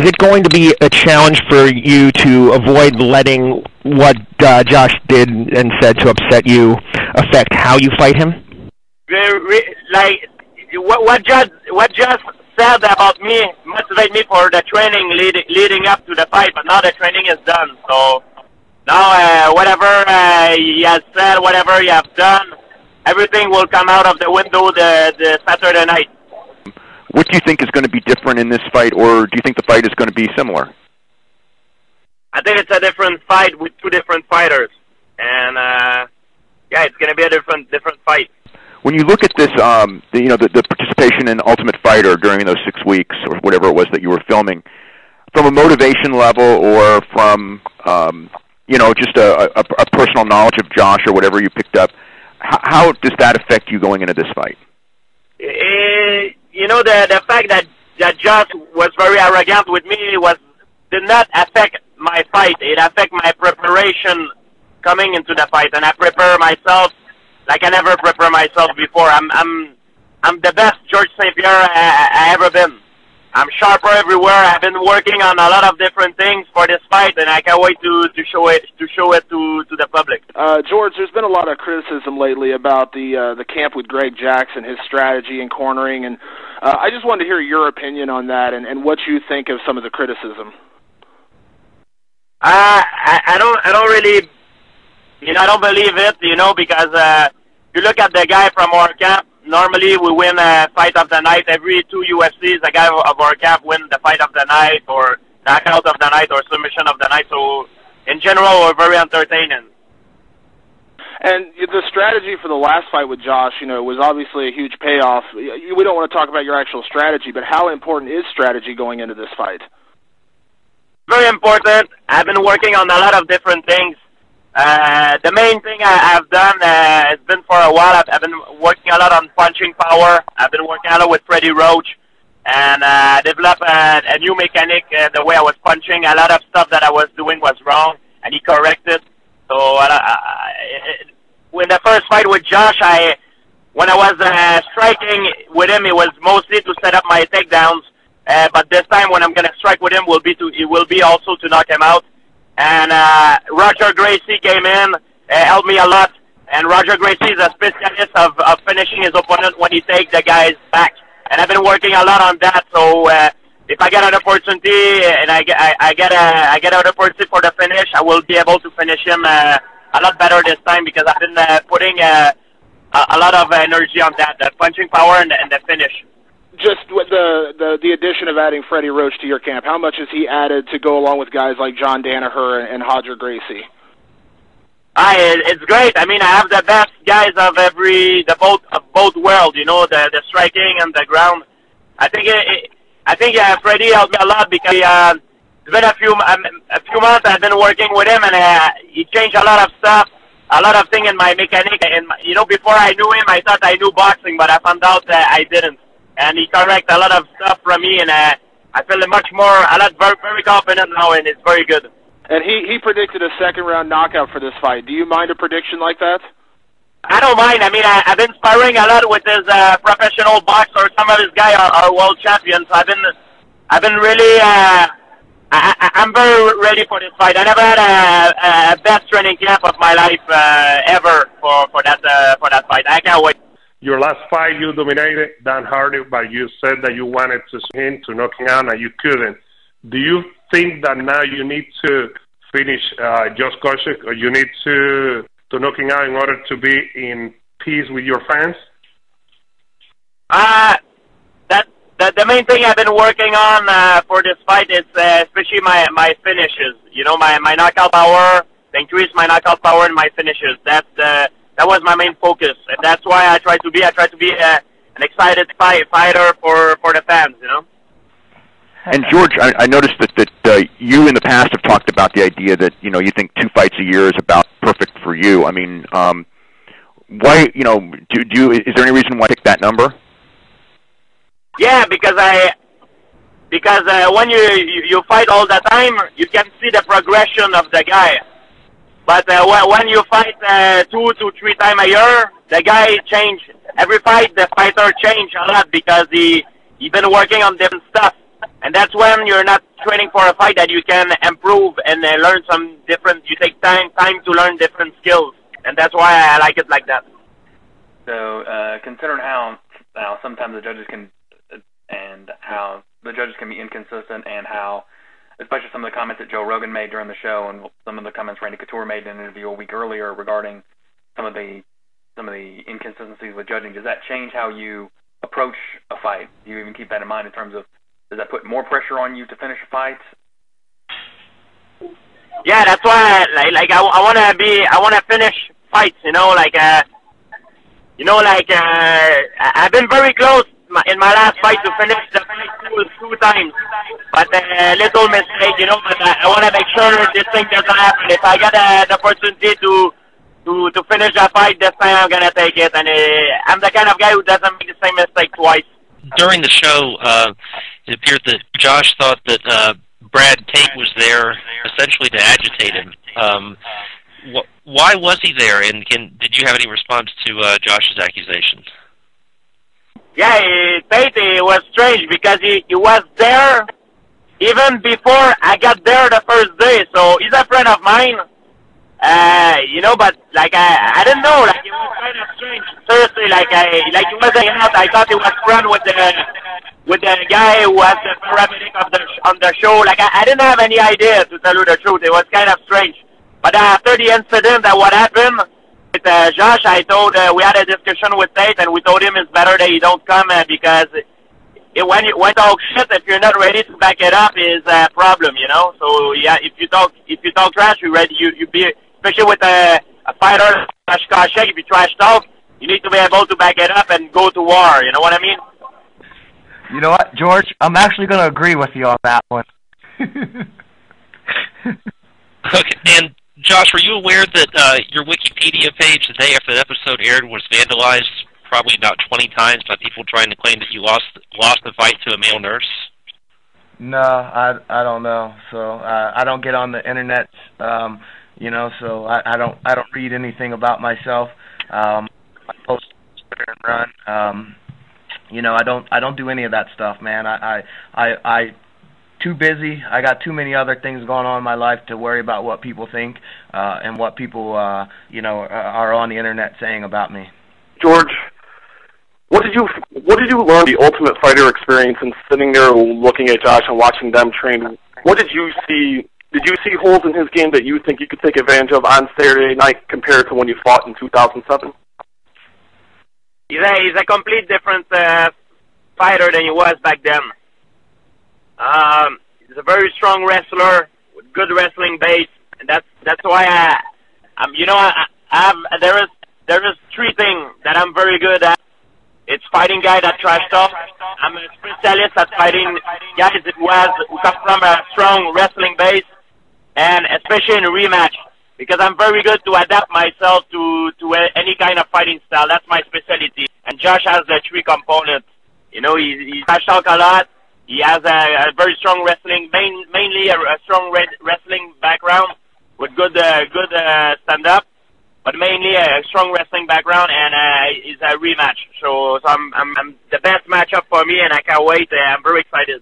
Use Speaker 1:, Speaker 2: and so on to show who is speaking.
Speaker 1: is it going to be a challenge for you to avoid letting what Josh did and said to upset you affect how you fight him?
Speaker 2: Like what Josh said about me motivate me for the training leading up to the fight, but now the training is done. So now whatever he has said, whatever he has done, everything will come out of the window the Saturday night.
Speaker 3: What do you think is going to be different in this fight, or do you think the fight is going to be similar?
Speaker 2: I think it's a different fight with two different fighters, and yeah, it's going to be a different fight.
Speaker 3: When you look at this, the participation in Ultimate Fighter during those 6 weeks or whatever it was that you were filming, from a motivation level or from just a personal knowledge of Josh or whatever you picked up, how does that affect you going into this fight?
Speaker 2: The fact that Josh was very arrogant with me did not affect my fight. It affected my preparation coming into the fight, and I prepare myself like I never prepare myself before. I'm the best George St. Pierre I ever been. I'm sharper everywhere. I've been working on a lot of different things for this fight, and I can't wait to show it to the public.
Speaker 4: George, there's been a lot of criticism lately about the camp with Greg Jackson, his strategy and cornering, and I just wanted to hear your opinion on that and what you think of some of the criticism.
Speaker 2: I don't really, I don't believe it, because you look at the guy from our camp. Normally, we win a fight of the night. Every 2 UFCs, a guy of our camp win the fight of the night, or knockout of the night, or submission of the night. So, in general, we're very entertaining.
Speaker 4: And the strategy for the last fight with Josh, was obviously a huge payoff. We don't want to talk about your actual strategy, but how important is strategy going into this fight?
Speaker 2: Very important. I've been working on a lot of different things. The main thing I've done has been for a while. I've been working a lot on punching power. I've been working a lot with Freddie Roach, and developed a new mechanic. The way I was punching, a lot of stuff that I was doing was wrong, and he corrected. So in the first fight with Josh, when I was striking with him, it was mostly to set up my takedowns. But this time, when I'm going to strike with him, it will be also to knock him out. And Roger Gracie came in, helped me a lot. And Roger Gracie is a specialist of finishing his opponent when he takes the guy's back. And I've been working a lot on that. So if I get an opportunity and I get an opportunity for the finish, I will be able to finish him a lot better this time, because I've been putting a lot of energy on that, the punching power and the finish.
Speaker 4: Just with the addition of adding Freddie Roach to your camp, how much has he added to go along with guys like John Danaher and Roger Gracie?
Speaker 2: It's great. I mean, I have the best guys of both worlds. The striking and the ground. I think Freddie helped me a lot, because it's been a few months I've been working with him, and he changed a lot of stuff, a lot of things in my mechanic. And before I knew him, I thought I knew boxing, but I found out that I didn't. And he corrected a lot of stuff from me, and I feel very, very confident now, and it's very good.
Speaker 4: And he predicted a second-round knockout for this fight. Do you mind a prediction like that?
Speaker 2: I don't mind. I mean, I've been sparring a lot with his professional boxer. Some of his guys are world champions. So I've been really, I'm very ready for this fight. I never had a best training camp of my life ever for that fight. I can't wait.
Speaker 5: Your last fight, you dominated Dan Hardy, but you said that you wanted to swing to knocking out, and you couldn't. Do you think that now you need to finish Josh Koscheck, or you need to knocking out in order to be in peace with your fans?
Speaker 2: The main thing I've been working on for this fight is especially my finishes. My knockout power, to increase my knockout power and my finishes. That was my main focus, and that's why I try to be an excited fighter for the fans,
Speaker 3: And George, I noticed that you in the past have talked about the idea that you think 2 fights a year is about perfect for you. I mean, why? Is there any reason why you pick that number?
Speaker 2: Yeah, because when you fight all the time, you can see the progression of the guy. But when you fight 2 to 3 times a year, the guy change. Every fight, the fighter change a lot, because he been working on different stuff. And that's when you're not training for a fight that you can improve and learn some different. You take time to learn different skills, and that's why I like it like that.
Speaker 6: So, considering how sometimes the judges can be inconsistent, and how, especially some of the comments that Joe Rogan made during the show, and some of the comments Randy Couture made in an interview a week earlier regarding some of the inconsistencies with judging, does that change how you approach a fight? Do you even keep that in mind in terms of, does that put more pressure on you to finish a fight?
Speaker 2: Yeah, that's why I want to finish fights. I've been very close in my last fight to finish the fight two times, but a little mistake, But I want to make sure this thing doesn't happen. If I get an opportunity to finish that fight, this time I'm gonna take it. And I'm the kind of guy who doesn't make the same mistake twice.
Speaker 7: During the show, it appeared that Josh thought that Brad Tate was there essentially to agitate him. Why was he there, and did you have any response to Josh's accusations?
Speaker 2: Yeah, Tate was strange because he was there even before I got there the first day. So he's a friend of mine, but I didn't know. It was kind of strange. Seriously, he was hanging out. I thought he was friend with the guy who was the paramedic on the show. I didn't have any idea, to tell you the truth. It was kind of strange. But after the incident, what happened with Josh, I told we had a discussion with Tate, and we told him it's better that he don't come because when you talk shit, if you're not ready to back it up, is a problem, So yeah, if you talk trash, you be, especially with a fighter like Koscheck, if you trash talk, you need to be able to back it up and go to war. You know what I mean?
Speaker 8: You know what, George? I'm actually going to agree with you on that one.
Speaker 7: Okay, and Josh, were you aware that your Wikipedia page the day after the episode aired was vandalized probably about 20 times by people trying to claim that you lost the fight to a male nurse?
Speaker 8: No, I don't know. So I don't get on the internet, so I don't read anything about myself. I post Twitter and run. I don't do any of that stuff, man. I too busy. I got too many other things going on in my life to worry about what people think and what people are on the internet saying about me.
Speaker 9: George, what did you learn the Ultimate Fighter experience and sitting there looking at Josh and watching them train? What did you see? Did you see holes in his game that you think you could take advantage of on Saturday night compared to when you fought in 2007?
Speaker 2: He's a complete different fighter than he was back then. He's a very strong wrestler with good wrestling base, and that's why there is three things that I'm very good at. It's fighting guys that trash talk. I'm a specialist at fighting guys who come from a strong wrestling base, and especially in a rematch, because I'm very good to adapt myself to any kind of fighting style. That's my specialty. And Josh has the three components. He trash talk a lot. He has a very strong wrestling, mainly a strong wrestling background with good stand-up, but mainly a strong wrestling background, and it's a rematch. So I'm the best matchup for me, and I can't wait. I'm very excited.